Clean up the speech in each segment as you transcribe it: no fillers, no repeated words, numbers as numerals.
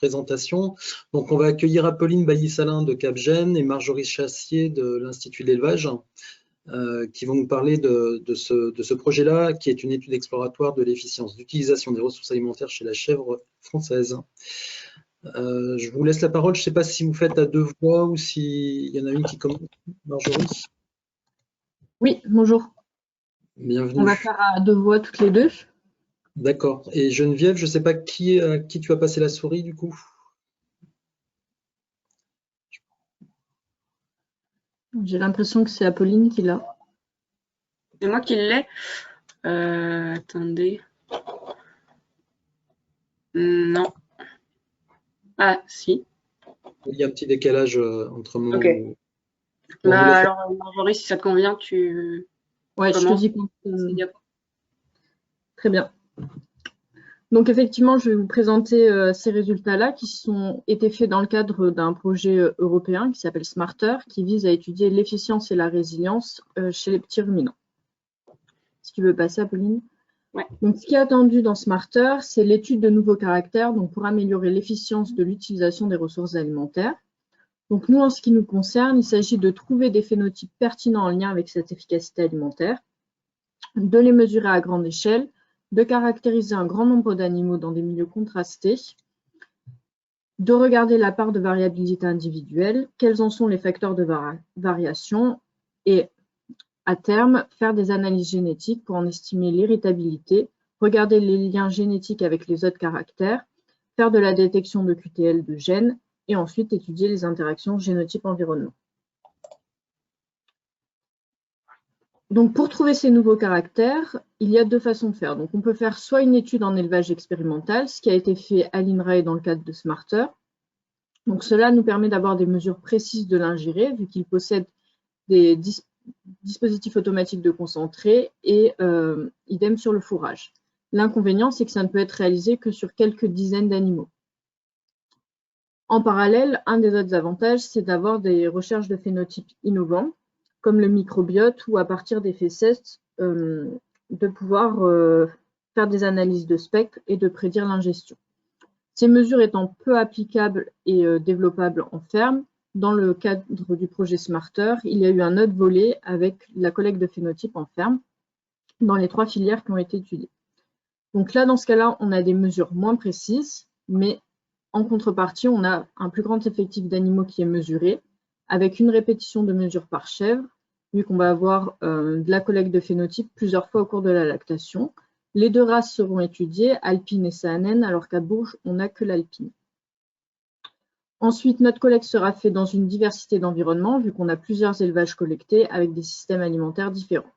présentation. Donc, on va accueillir Apolline Bailly-Salin de Capgène et Marjorie Chassier de l'Institut de l'élevage qui vont nous parler de ce projet-là, qui est une étude exploratoire de l'efficience d'utilisation des ressources alimentaires chez la chèvre française. Je vous laisse la parole. Je ne sais pas si vous faites à deux voix ou s'il y en a une qui commence. Marjorie. Oui, bonjour. Bienvenue. On va faire à deux voix toutes les deux. D'accord. Et Geneviève, je ne sais pas qui tu vas passer la souris du coup. J'ai l'impression que c'est Apolline qui l'a. C'est moi qui l'ai. Attendez. Non. Ah, si. Il y a un petit décalage entre moi. Ok. Bon, alors, Marjorie, si ça te convient, tu. Ouais, je te dis quand. Très bien. Donc effectivement, je vais vous présenter ces résultats-là qui ont été faits dans le cadre d'un projet européen qui s'appelle Smarter, qui vise à étudier l'efficience et la résilience chez les petits ruminants. Si tu veux passer, Apolline. Ouais. Donc, ce qui est attendu dans Smarter, c'est l'étude de nouveaux caractères donc pour améliorer l'efficience de l'utilisation des ressources alimentaires. Donc, nous, en ce qui nous concerne, il s'agit de trouver des phénotypes pertinents en lien avec cette efficacité alimentaire, de les mesurer à grande échelle, de caractériser un grand nombre d'animaux dans des milieux contrastés, de regarder la part de variabilité individuelle, quels en sont les facteurs de variation et, à terme, faire des analyses génétiques pour en estimer l'héritabilité, regarder les liens génétiques avec les autres caractères, faire de la détection de QTL de gènes et ensuite étudier les interactions génotype-environnement. Donc, pour trouver ces nouveaux caractères, il y a deux façons de faire. Donc, on peut faire soit une étude en élevage expérimental, ce qui a été fait à l'INRAE dans le cadre de Smarter. Donc, cela nous permet d'avoir des mesures précises de l'ingéré, vu qu'il possède des dispositifs automatiques de concentré et idem sur le fourrage. L'inconvénient, c'est que ça ne peut être réalisé que sur quelques dizaines d'animaux. En parallèle, un des autres avantages, c'est d'avoir des recherches de phénotypes innovants, comme le microbiote, ou à partir des fesses, de pouvoir faire des analyses de spectre et de prédire l'ingestion. Ces mesures étant peu applicables et développables en ferme, dans le cadre du projet Smarter, il y a eu un autre volet avec la collecte de phénotypes en ferme dans les 3 filières qui ont été étudiées. Donc là, dans ce cas-là, on a des mesures moins précises, mais en contrepartie, on a un plus grand effectif d'animaux qui est mesuré, avec une répétition de mesures par chèvre, vu qu'on va avoir de la collecte de phénotypes plusieurs fois au cours de la lactation. Les deux races seront étudiées, alpine et saanen, alors qu'à Bourges, on n'a que l'alpine. Ensuite, notre collecte sera faite dans une diversité d'environnements, vu qu'on a plusieurs élevages collectés avec des systèmes alimentaires différents.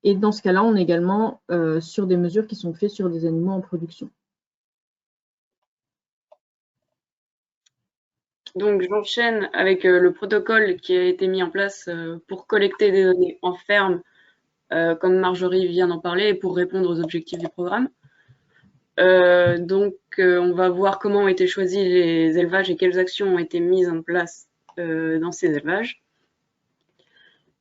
Et dans ce cas-là, on est également sur des mesures qui sont faites sur des animaux en production. Donc, j'enchaîne avec le protocole qui a été mis en place pour collecter des données en ferme, comme Marjorie vient d'en parler, pour répondre aux objectifs du programme. On va voir comment ont été choisis les élevages et quelles actions ont été mises en place dans ces élevages.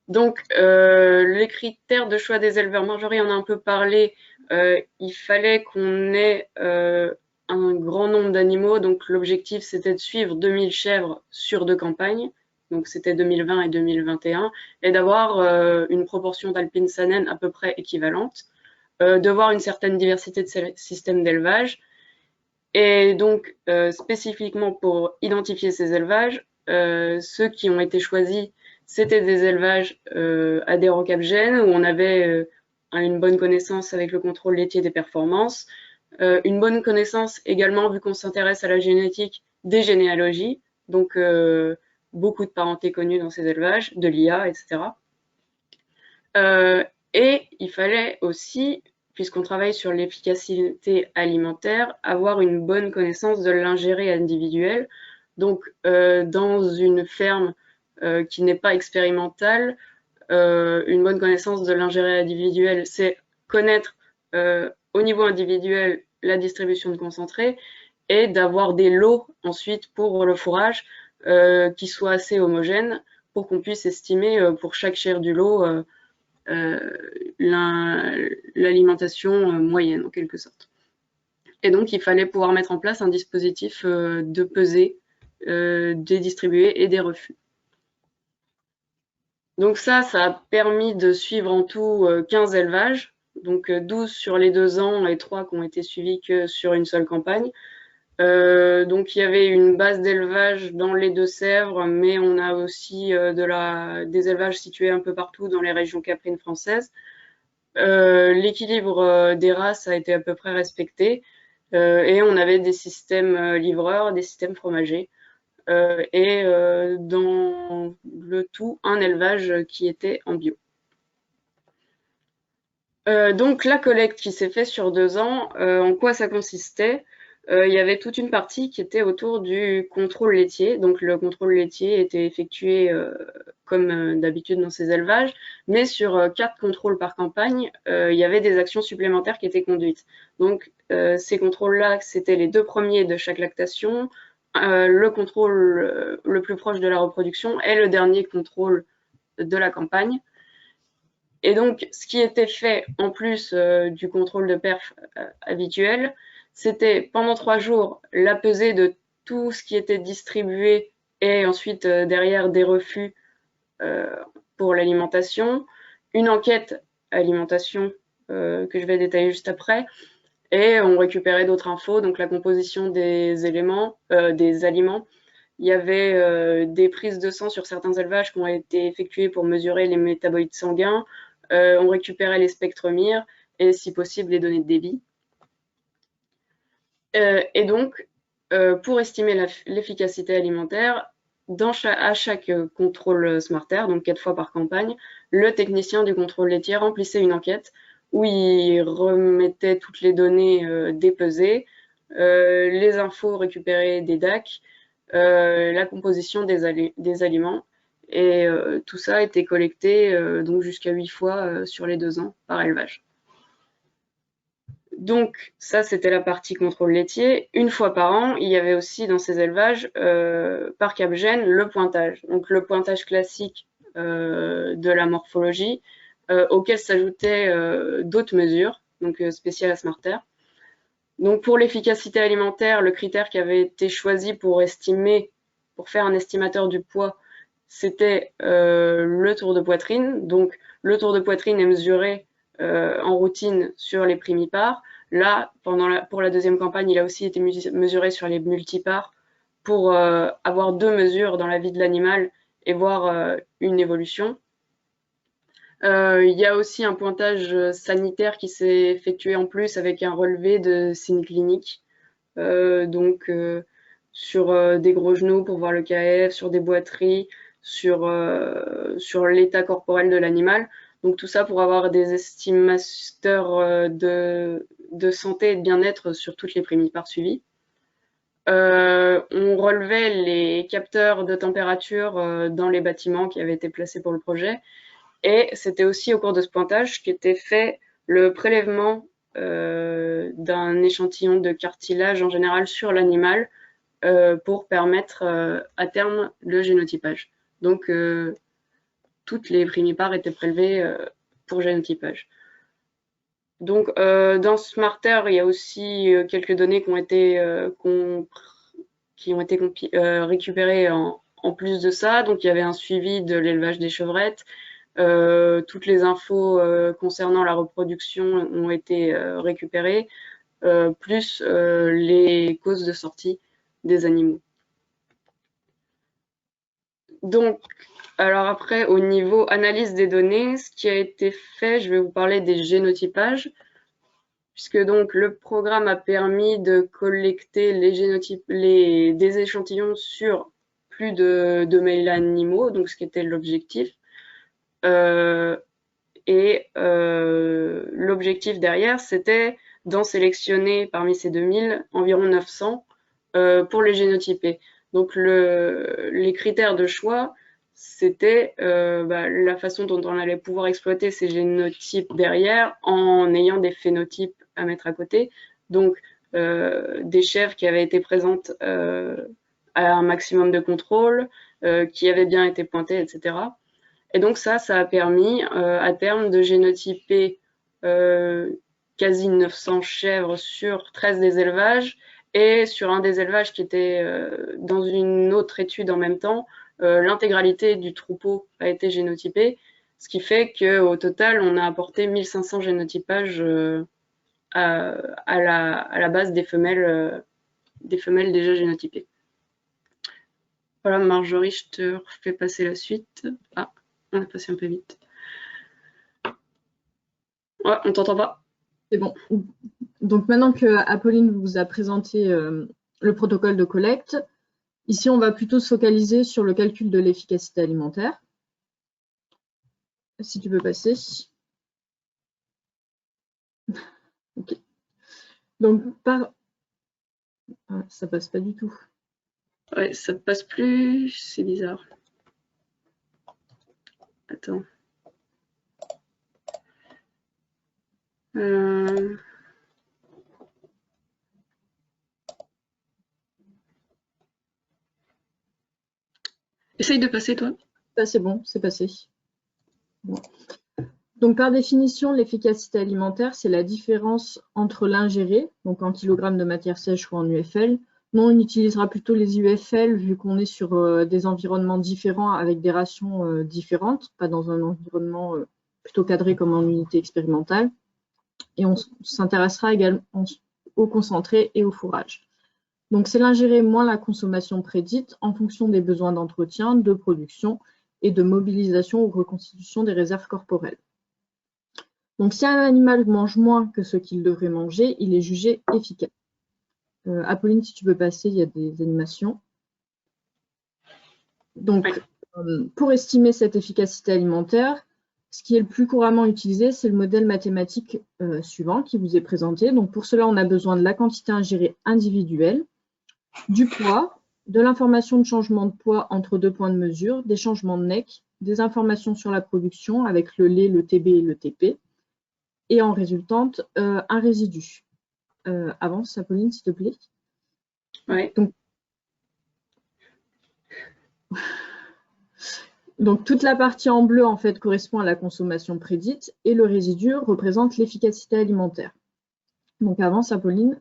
Donc, les critères de choix des éleveurs, Marjorie en a un peu parlé, il fallait qu'on ait un grand nombre d'animaux. Donc, l'objectif, c'était de suivre 2000 chèvres sur 2 campagnes. Donc, c'était 2020 et 2021, et d'avoir une proportion d'alpine saanen à peu près équivalente, de voir une certaine diversité de systèmes d'élevage. Et donc, spécifiquement pour identifier ces élevages, ceux qui ont été choisis, c'était des élevages adhérents Capgène, où on avait une bonne connaissance avec le contrôle laitier des performances, une bonne connaissance également, vu qu'on s'intéresse à la génétique, des généalogies, donc beaucoup de parenté connue dans ces élevages, de l'IA, etc. Et il fallait aussi, puisqu'on travaille sur l'efficacité alimentaire, avoir une bonne connaissance de l'ingéré individuel. Donc, dans une ferme qui n'est pas expérimentale, une bonne connaissance de l'ingéré individuel, c'est connaître au niveau individuel la distribution de concentré et d'avoir des lots ensuite pour le fourrage qui soient assez homogènes pour qu'on puisse estimer pour chaque chair du lot l'alimentation moyenne en quelque sorte. Et donc, il fallait pouvoir mettre en place un dispositif de pesée des distribués et des refus. Donc ça a permis de suivre en tout 15 élevages, donc 12 sur les 2 ans et 3 qui ont été suivis que sur une seule campagne. Donc il y avait une base d'élevage dans les Deux-Sèvres, mais on a aussi des élevages situés un peu partout dans les régions caprines françaises. L'équilibre des races a été à peu près respecté et on avait des systèmes livreurs, des systèmes fromagers. Et dans le tout, un élevage qui était en bio. Donc la collecte qui s'est faite sur 2 ans, en quoi ça consistait? Il y avait toute une partie qui était autour du contrôle laitier. Donc le contrôle laitier était effectué comme d'habitude dans ces élevages, mais sur 4 contrôles par campagne, il y avait des actions supplémentaires qui étaient conduites. Donc ces contrôles-là, c'était les 2 premiers de chaque lactation, le contrôle le plus proche de la reproduction et le dernier contrôle de la campagne. Et donc, ce qui était fait en plus du contrôle de perf habituel, c'était pendant 3 jours la pesée de tout ce qui était distribué et ensuite derrière des refus pour l'alimentation, une enquête alimentation que je vais détailler juste après, et on récupérait d'autres infos, donc la composition des aliments. Il y avait des prises de sang sur certains élevages qui ont été effectuées pour mesurer les métabolites sanguins. On récupérait les spectromires et, si possible, les données de débit. Et donc, pour estimer l'efficacité alimentaire, à chaque contrôle Smarter, donc 4 fois par campagne, le technicien du contrôle laitier remplissait une enquête où il remettait toutes les données dépesées, les infos récupérées des DAC, la composition des aliments, et tout ça a été collecté donc jusqu'à 8 fois sur les 2 ans par élevage. Donc ça, c'était la partie contrôle laitier. Une fois par an, il y avait aussi dans ces élevages, par Capgène, le pointage. Donc le pointage classique de la morphologie, auquel s'ajoutaient d'autres mesures, donc spéciales à Smarter. Donc pour l'efficacité alimentaire, le critère qui avait été choisi pour faire un estimateur du poids, c'était le tour de poitrine. Donc le tour de poitrine est mesuré en routine sur les primipares. Là, pour la deuxième campagne, il a aussi été mesuré sur les multipares pour avoir 2 mesures dans la vie de l'animal et voir une évolution. Il y a aussi un pointage sanitaire qui s'est effectué en plus avec un relevé de signes cliniques. Donc sur des gros genoux pour voir le KF, sur des boiteries, sur l'état corporel de l'animal. Donc tout ça pour avoir des estimateurs de santé et de bien-être sur toutes les primipares suivies. On relevait les capteurs de température dans les bâtiments qui avaient été placés pour le projet. Et c'était aussi au cours de ce pointage qu'était fait le prélèvement d'un échantillon de cartilage en général sur l'animal pour permettre à terme le génotypage. Donc toutes les primipares étaient prélevées pour génotypage. Donc dans Smarter, il y a aussi quelques données qui ont été récupérées en plus de ça. Donc il y avait un suivi de l'élevage des chevrettes. Toutes les infos concernant la reproduction ont été récupérées, plus les causes de sortie des animaux. Donc, alors après, au niveau analyse des données, ce qui a été fait, je vais vous parler des génotypages, puisque donc le programme a permis de collecter des échantillons sur plus de 2000 animaux, donc ce qui était l'objectif. L'objectif derrière, c'était d'en sélectionner parmi ces 2000 environ 900 pour les génotyper. Donc les critères de choix, c'était la façon dont on allait pouvoir exploiter ces génotypes derrière en ayant des phénotypes à mettre à côté. Donc des chèvres qui avaient été présentes à un maximum de contrôle, qui avaient bien été pointées, etc. Et donc ça a permis à terme de génotyper quasi 900 chèvres sur 13 des élevages, et sur un des élevages qui était dans une autre étude en même temps, l'intégralité du troupeau a été génotypée, ce qui fait qu'au total, on a apporté 1500 génotypages à la base des femelles déjà génotypées. Voilà, Marjorie, je te refais passer la suite. Ah, on a passé un peu vite. Ouais, on t'entend pas. C'est bon. Donc maintenant que Apolline vous a présenté le protocole de collecte, ici on va plutôt se focaliser sur le calcul de l'efficacité alimentaire. Si tu peux passer. Ok. Donc ça passe pas du tout. Ouais, ça passe plus, c'est bizarre. Attends. Essaye de passer, toi. Ça, c'est bon, c'est passé. Bon. Donc, par définition, l'efficacité alimentaire, c'est la différence entre l'ingéré, donc en kilogrammes de matière sèche ou en UFL. Nous, on utilisera plutôt les UFL vu qu'on est sur des environnements différents avec des rations différentes, pas dans un environnement plutôt cadré comme en unité expérimentale. Et on s'intéressera également au concentré et au fourrage. Donc, c'est l'ingéré moins la consommation prédite en fonction des besoins d'entretien, de production et de mobilisation ou reconstitution des réserves corporelles. Donc, si un animal mange moins que ce qu'il devrait manger, il est jugé efficace. Apolline, si tu peux passer, il y a des animations. Donc, pour estimer cette efficacité alimentaire, ce qui est le plus couramment utilisé, c'est le modèle mathématique suivant qui vous est présenté. Donc, pour cela, on a besoin de la quantité ingérée individuelle, du poids, de l'information de changement de poids entre deux points de mesure, des changements de NEC, des informations sur la production avec le lait, le TB et le TP, et en résultante, un résidu. Avance, Apolline, s'il te plaît. Ouais. Donc, toute la partie en bleu, en fait, correspond à la consommation prédite et le résidu représente l'efficacité alimentaire. Donc, avance, Apolline.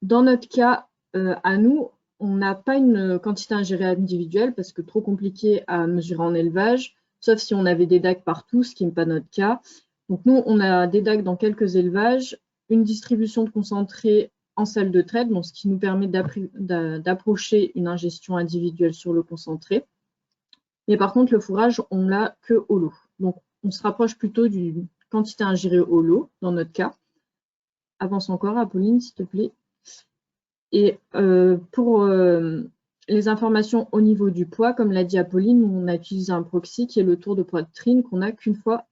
Dans notre cas, à nous, on n'a pas une quantité ingérée individuelle parce que trop compliqué à mesurer en élevage, sauf si on avait des DAC partout, ce qui n'est pas notre cas. Donc, nous, on a des DAC dans quelques élevages, une distribution de concentré en salle de traite, donc ce qui nous permet d'approcher une ingestion individuelle sur le concentré. Mais par contre, le fourrage, on l'a que au lot. Donc, on se rapproche plutôt d'une quantité ingérée au lot, dans notre cas. Avance encore, Apolline, s'il te plaît. Et pour les informations au niveau du poids, comme l'a dit Apolline, on a utilisé un proxy qui est le tour de poitrine qu'on n'a qu'une fois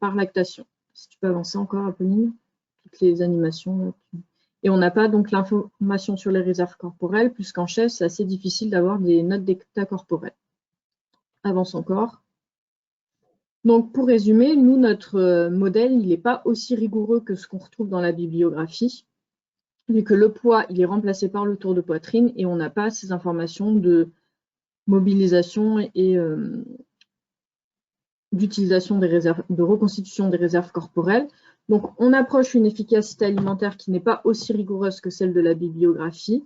par lactation. Si tu peux avancer encore, Apolline, toutes les animations. Et on n'a pas donc l'information sur les réserves corporelles, puisqu'en chef, c'est assez difficile d'avoir des notes d'état corporel. Avance encore. Donc, pour résumer, nous, notre modèle, il n'est pas aussi rigoureux que ce qu'on retrouve dans la bibliographie, vu que le poids, il est remplacé par le tour de poitrine et on n'a pas ces informations de mobilisation et d'utilisation des réserves, de reconstitution des réserves corporelles. Donc, on approche une efficacité alimentaire qui n'est pas aussi rigoureuse que celle de la bibliographie.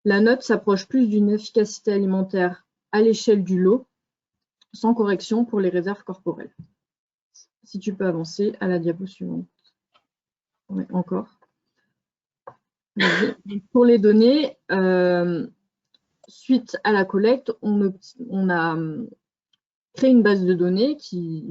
La note s'approche plus d'une efficacité alimentaire à l'échelle du lot, sans correction pour les réserves corporelles. Si tu peux avancer à la diapo suivante. Oui, encore. Pour les données, suite à la collecte, on a créé une base de données qui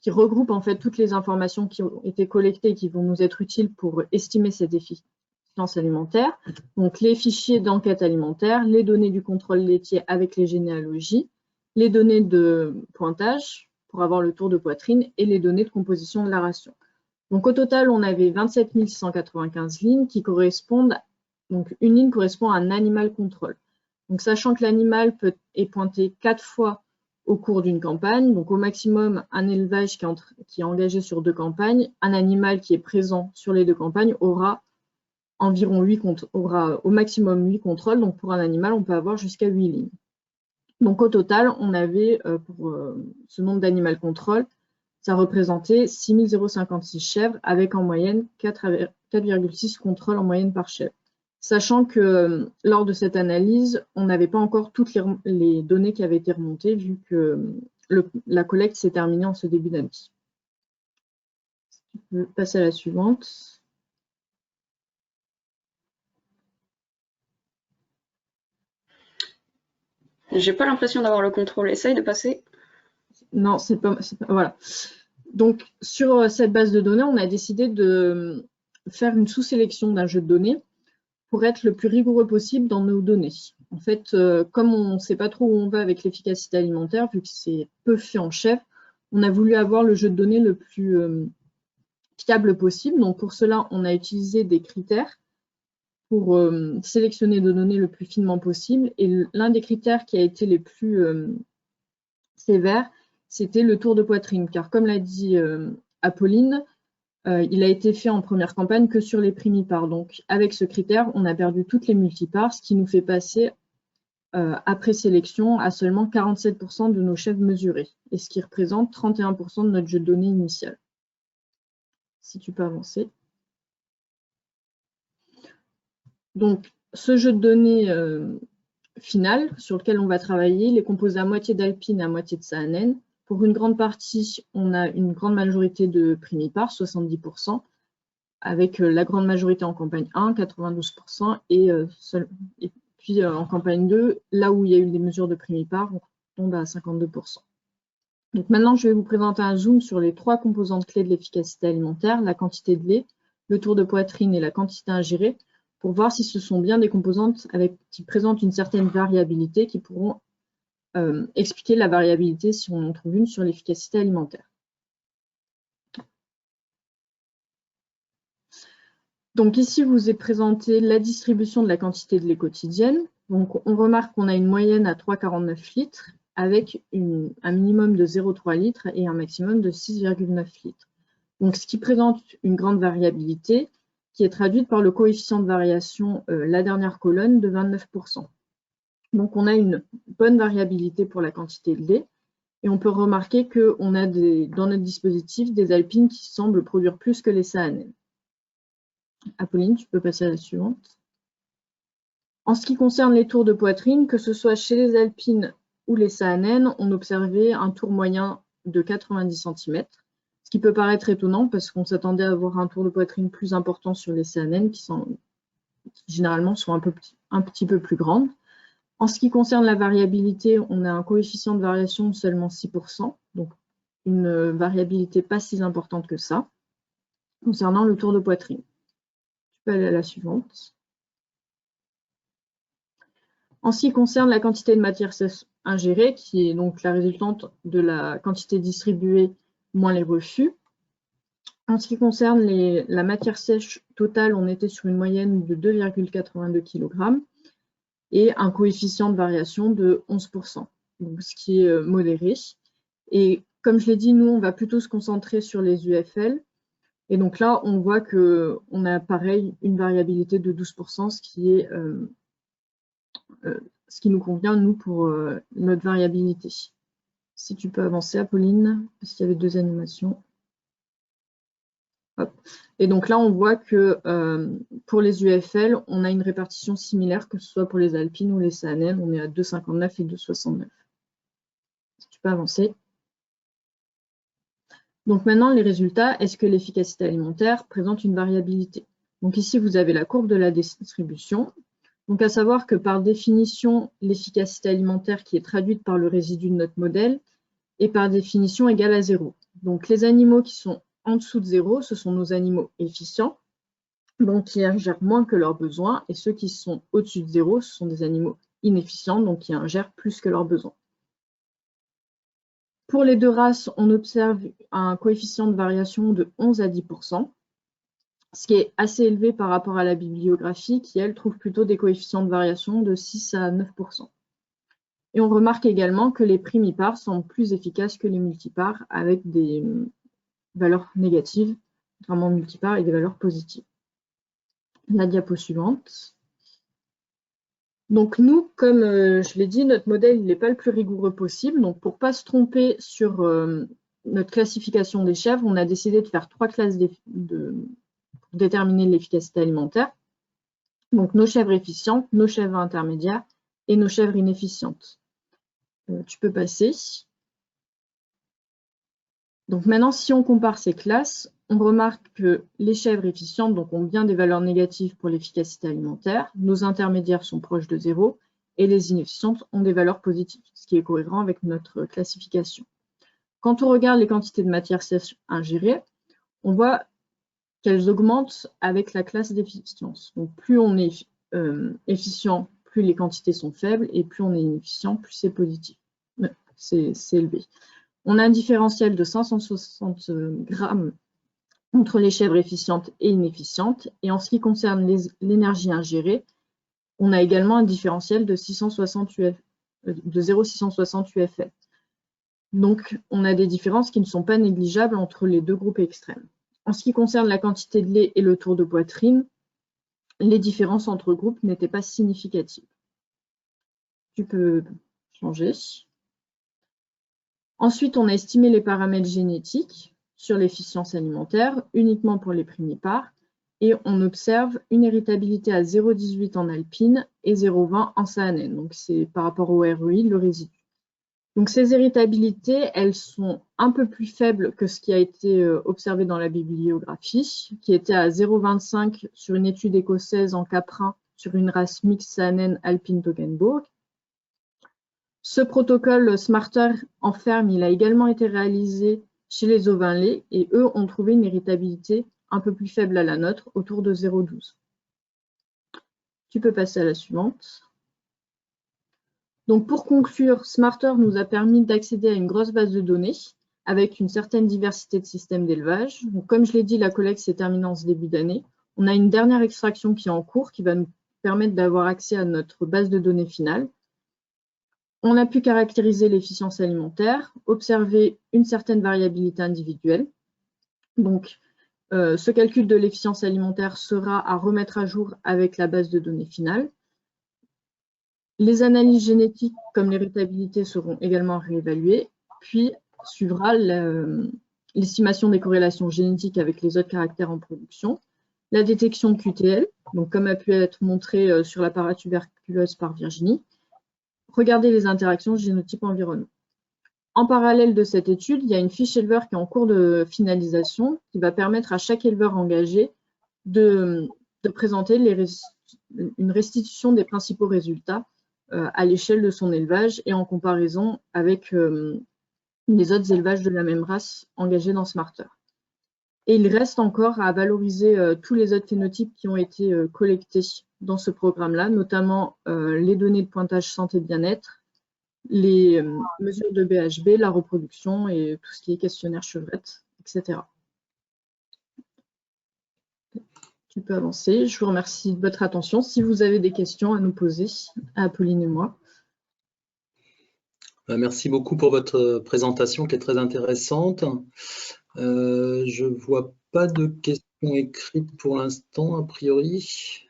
regroupe en fait toutes les informations qui ont été collectées et qui vont nous être utiles pour estimer cette efficience alimentaire. Donc les fichiers d'enquête alimentaire, les données du contrôle laitier avec les généalogies, les données de pointage pour avoir le tour de poitrine et les données de composition de la ration. Donc au total, on avait 27 695 lignes qui correspondent, donc une ligne correspond à un animal contrôle. Donc sachant que l'animal est pointé 4 fois au cours d'une campagne, donc au maximum un élevage qui est engagé sur 2 campagnes, un animal qui est présent sur les 2 campagnes aura environ aura au maximum 8 contrôles, donc pour un animal, on peut avoir jusqu'à 8 lignes. Donc au total, on avait pour ce nombre d'animal contrôle ça représentait 6056 chèvres avec en moyenne 4,6 contrôles en moyenne par chèvre. Sachant que lors de cette analyse, on n'avait pas encore toutes les données qui avaient été remontées vu que la collecte s'est terminée en ce début d'année. Je peux passer à la suivante. J'ai pas l'impression d'avoir le contrôle. Essaye de passer. Non, c'est pas, voilà. Donc, sur cette base de données, on a décidé de faire une sous-sélection d'un jeu de données pour être le plus rigoureux possible dans nos données. En fait, comme on ne sait pas trop où on va avec l'efficacité alimentaire, vu que c'est peu fait en chef, on a voulu avoir le jeu de données le plus fiable possible. Donc, pour cela, on a utilisé des critères pour sélectionner nos données le plus finement possible. Et l'un des critères qui a été les plus sévères, c'était le tour de poitrine. Car comme l'a dit Apolline, il a été fait en première campagne que sur les primipares. Donc, avec ce critère, on a perdu toutes les multipares, ce qui nous fait passer, après sélection, à seulement 47% de nos chèvres mesurés, et ce qui représente 31% de notre jeu de données initial. Si tu peux avancer. Donc, ce jeu de données final sur lequel on va travailler, il est composé à moitié d'alpine et à moitié de saanen. Pour une grande partie, on a une grande majorité de primipares, 70%, avec la grande majorité en campagne 1, 92%, et puis en campagne 2, là où il y a eu des mesures de primipares, on tombe à 52%. Donc maintenant, je vais vous présenter un zoom sur les 3 composantes clés de l'efficacité alimentaire, la quantité de lait, le tour de poitrine et la quantité ingérée, pour voir si ce sont bien des composantes qui présentent une certaine variabilité, qui pourront expliquer la variabilité, si on en trouve une, sur l'efficacité alimentaire. Donc ici, vous est présenté la distribution de la quantité de lait quotidienne. Donc on remarque qu'on a une moyenne à 3,49 litres avec un minimum de 0,3 litres et un maximum de 6,9 litres. Donc ce qui présente une grande variabilité qui est traduite par le coefficient de variation, la dernière colonne, de 29%. Donc on a une bonne variabilité pour la quantité de lait et on peut remarquer qu'on a dans notre dispositif des alpines qui semblent produire plus que les saanen. Apolline, tu peux passer à la suivante. En ce qui concerne les tours de poitrine, que ce soit chez les alpines ou les saanen, on observait un tour moyen de 90 cm, ce qui peut paraître étonnant parce qu'on s'attendait à avoir un tour de poitrine plus important sur les saanen qui généralement sont un petit peu plus grandes. En ce qui concerne la variabilité, on a un coefficient de variation de seulement 6%, donc une variabilité pas si importante que ça, concernant le tour de poitrine. Tu peux aller à la suivante. En ce qui concerne la quantité de matière sèche ingérée, qui est donc la résultante de la quantité distribuée moins les refus. En ce qui concerne la matière sèche totale, on était sur une moyenne de 2,82 kg et un coefficient de variation de 11%, donc ce qui est modéré. Et comme je l'ai dit, nous, on va plutôt se concentrer sur les UFL. Et donc là, on voit qu'on a pareil une variabilité de 12%, ce qui est ce qui nous convient, nous, pour notre variabilité. Si tu peux avancer, Apolline, parce qu'il y avait 2 animations. Hop. Et donc là, on voit que pour les UFL, on a une répartition similaire, que ce soit pour les alpines ou les saanen, on est à 2,59 et 2,69. Si tu peux avancer. Donc maintenant, les résultats, est-ce que l'efficacité alimentaire présente une variabilité? Donc ici, vous avez la courbe de la distribution. Donc à savoir que par définition, l'efficacité alimentaire qui est traduite par le résidu de notre modèle est par définition égale à 0. Donc les animaux qui sont en dessous de 0, ce sont nos animaux efficients, donc qui ingèrent moins que leurs besoins, et ceux qui sont au-dessus de 0, ce sont des animaux inefficients, donc qui ingèrent plus que leurs besoins. Pour les 2 races, on observe un coefficient de variation de 11 à 10%, ce qui est assez élevé par rapport à la bibliographie, qui, elle, trouve plutôt des coefficients de variation de 6 à 9%. Et on remarque également que les primipares sont plus efficaces que les multipares, avec des valeurs négatives, contrairement aux multipares, et des valeurs positives. La diapo suivante. Donc nous, comme je l'ai dit, notre modèle n'est pas le plus rigoureux possible. Donc pour ne pas se tromper sur notre classification des chèvres, on a décidé de faire 3 classes pour déterminer l'efficacité alimentaire. Donc, nos chèvres efficientes, nos chèvres intermédiaires et nos chèvres inefficientes. Tu peux passer. Donc maintenant, si on compare ces classes, on remarque que les chèvres efficientes donc, ont bien des valeurs négatives pour l'efficacité alimentaire, nos intermédiaires sont proches de 0 et les inefficientes ont des valeurs positives, ce qui est cohérent avec notre classification. Quand on regarde les quantités de matière sèche ingérées, on voit qu'elles augmentent avec la classe d'efficience. Donc plus on est efficient, plus les quantités sont faibles, et plus on est inefficient, plus c'est positif. C'est élevé. On a un différentiel de 560 grammes entre les chèvres efficientes et inefficientes. Et en ce qui concerne l'énergie ingérée, on a également un différentiel de 0,660 UFL. Donc, on a des différences qui ne sont pas négligeables entre les deux groupes extrêmes. En ce qui concerne la quantité de lait et le tour de poitrine, les différences entre groupes n'étaient pas significatives. Tu peux changer. Ensuite, on a estimé les paramètres génétiques sur l'efficience alimentaire uniquement pour les primipares et on observe une héritabilité à 0,18 en alpine et 0,20 en saanène. Donc, c'est par rapport au REI, le résidu. Donc, ces héritabilités, elles sont un peu plus faibles que ce qui a été observé dans la bibliographie, qui était à 0,25 sur une étude écossaise en caprin sur une race mixte saanène alpine Toggenburg. Ce protocole Smarter en ferme, il a également été réalisé chez les ovins laits et eux ont trouvé une héritabilité un peu plus faible à la nôtre, autour de 0,12. Tu peux passer à la suivante. Donc pour conclure, Smarter nous a permis d'accéder à une grosse base de données avec une certaine diversité de systèmes d'élevage. Comme je l'ai dit, la collecte s'est terminée en ce début d'année. On a une dernière extraction qui est en cours qui va nous permettre d'avoir accès à notre base de données finale. On a pu caractériser l'efficience alimentaire, observer une certaine variabilité individuelle. Donc, ce calcul de l'efficience alimentaire sera à remettre à jour avec la base de données finale. Les analyses génétiques comme l'héritabilité seront également réévaluées, puis suivra l'estimation des corrélations génétiques avec les autres caractères en production, la détection de QTL, donc comme a pu être montré sur la paratuberculose par Virginie, regarder les interactions génotype-environnement. En parallèle de cette étude, il y a une fiche éleveur qui est en cours de finalisation qui va permettre à chaque éleveur engagé de présenter une restitution des principaux résultats à l'échelle de son élevage et en comparaison avec les autres élevages de la même race engagés dans Smarter. Et il reste encore à valoriser tous les autres phénotypes qui ont été collectés dans ce programme-là, notamment les données de pointage santé-bien-être, les mesures de BHB, la reproduction et tout ce qui est questionnaire chevrette, etc. Tu peux avancer. Je vous remercie de votre attention. Si vous avez des questions à nous poser, à Apolline et moi. Merci beaucoup pour votre présentation qui est très intéressante. Je ne vois pas de questions écrites pour l'instant, a priori.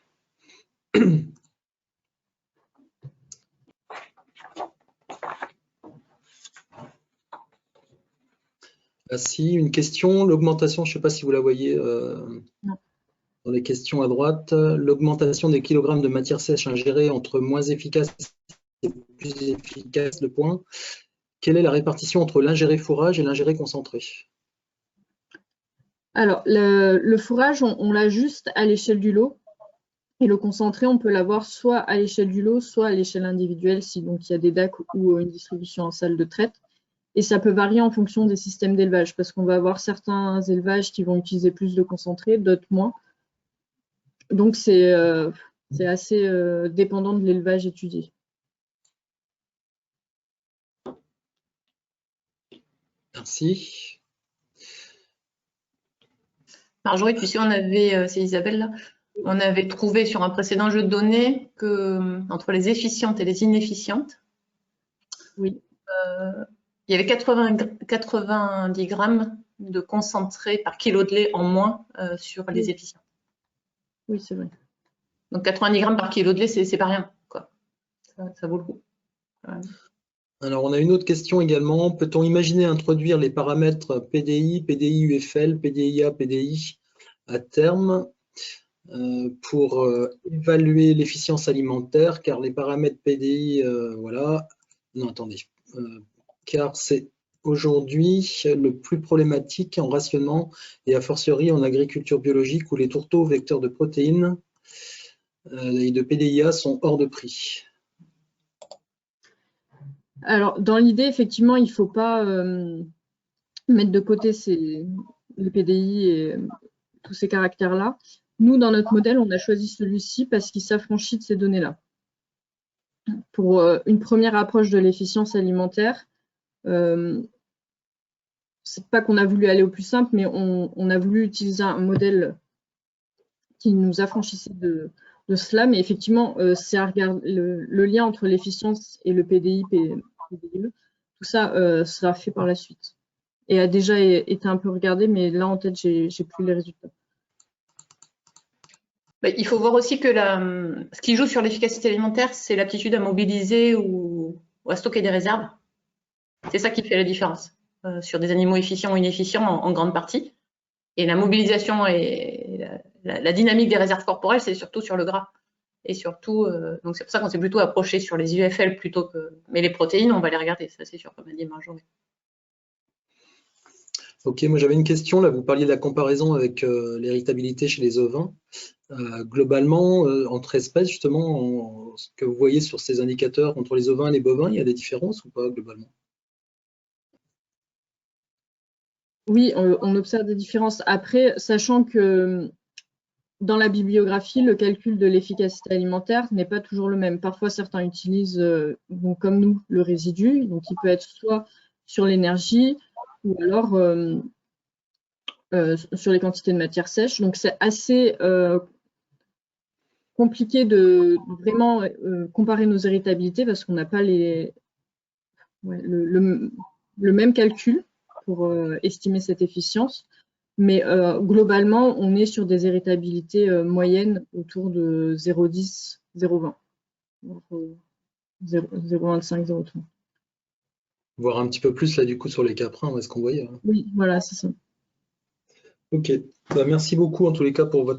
Ah si, une question, l'augmentation, je ne sais pas si vous la voyez dans les questions à droite, l'augmentation des kilogrammes de matière sèche ingérée entre moins efficace et plus efficace, le point. Quelle est la répartition entre l'ingéré fourrage et l'ingéré concentré? Alors, le fourrage, on l'a juste à l'échelle du lot. Et le concentré, on peut l'avoir soit à l'échelle du lot, soit à l'échelle individuelle, si donc il y a des DAC ou une distribution en salle de traite. Et ça peut varier en fonction des systèmes d'élevage, parce qu'on va avoir certains élevages qui vont utiliser plus de concentré, d'autres moins. Donc, c'est assez dépendant de l'élevage étudié. Merci. Marjorie, tu sais, c'est Isabelle là, on avait trouvé sur un précédent jeu de données que entre les efficientes et les inefficientes, oui. Il y avait 90 grammes de concentré par kilo de lait en moins sur les efficientes. Oui, c'est vrai. Donc 90 grammes par kilo de lait, c'est pas rien, quoi. Ça vaut le coup. Alors, on a une autre question également. Peut-on imaginer introduire les paramètres PDI, PDI-UFL, PDI-A, PDI à terme pour évaluer l'efficience alimentaire, car les paramètres PDI, voilà. Non, attendez. Car c'est aujourd'hui le plus problématique en rationnement et a fortiori en agriculture biologique où les tourteaux vecteurs de protéines et de PDIA sont hors de prix. Alors, dans l'idée, effectivement, il ne faut pas mettre de côté les PDI et tous ces caractères-là. Nous, dans notre modèle, on a choisi celui-ci parce qu'il s'affranchit de ces données-là. Pour une première approche de l'efficience alimentaire, c'est pas qu'on a voulu aller au plus simple, mais on a voulu utiliser un modèle qui nous affranchissait de cela. Mais effectivement, c'est à regarder le lien entre l'efficience et le PDI, PDE, tout ça sera fait par la suite. Et a déjà été un peu regardé, mais là en tête, j'ai plus les résultats. Il faut voir aussi que ce qui joue sur l'efficacité alimentaire, c'est l'aptitude à mobiliser ou à stocker des réserves. C'est ça qui fait la différence sur des animaux efficients ou inefficients en grande partie. Et la mobilisation et la dynamique des réserves corporelles, c'est surtout sur le gras. Et surtout, donc c'est pour ça qu'on s'est plutôt approché sur les UFL plutôt que. Mais les protéines, on va les regarder, ça c'est sûr, comme a dit Marjorie. Ok, moi j'avais une question, là vous parliez de la comparaison avec l'héritabilité chez les ovins. Globalement, entre espèces, justement, ce que vous voyez sur ces indicateurs entre les ovins et les bovins, il y a des différences ou pas globalement? Oui, on observe des différences. Après, sachant que dans la bibliographie, le calcul de l'efficacité alimentaire n'est pas toujours le même. Parfois, certains utilisent, donc, comme nous, le résidu. Donc, il peut être soit sur l'énergie ou alors sur les quantités de matière sèche. Donc, c'est assez compliqué de vraiment comparer nos héritabilités parce qu'on n'a pas le même calcul pour estimer cette efficience. Mais globalement, on est sur des héritabilités moyennes autour de 0,10, 0,20. 0,25, 0,30. Voir un petit peu plus là du coup sur les caprins, est-ce qu'on voyait? Oui, voilà, c'est ça. Ok, bah, merci beaucoup en tous les cas pour votre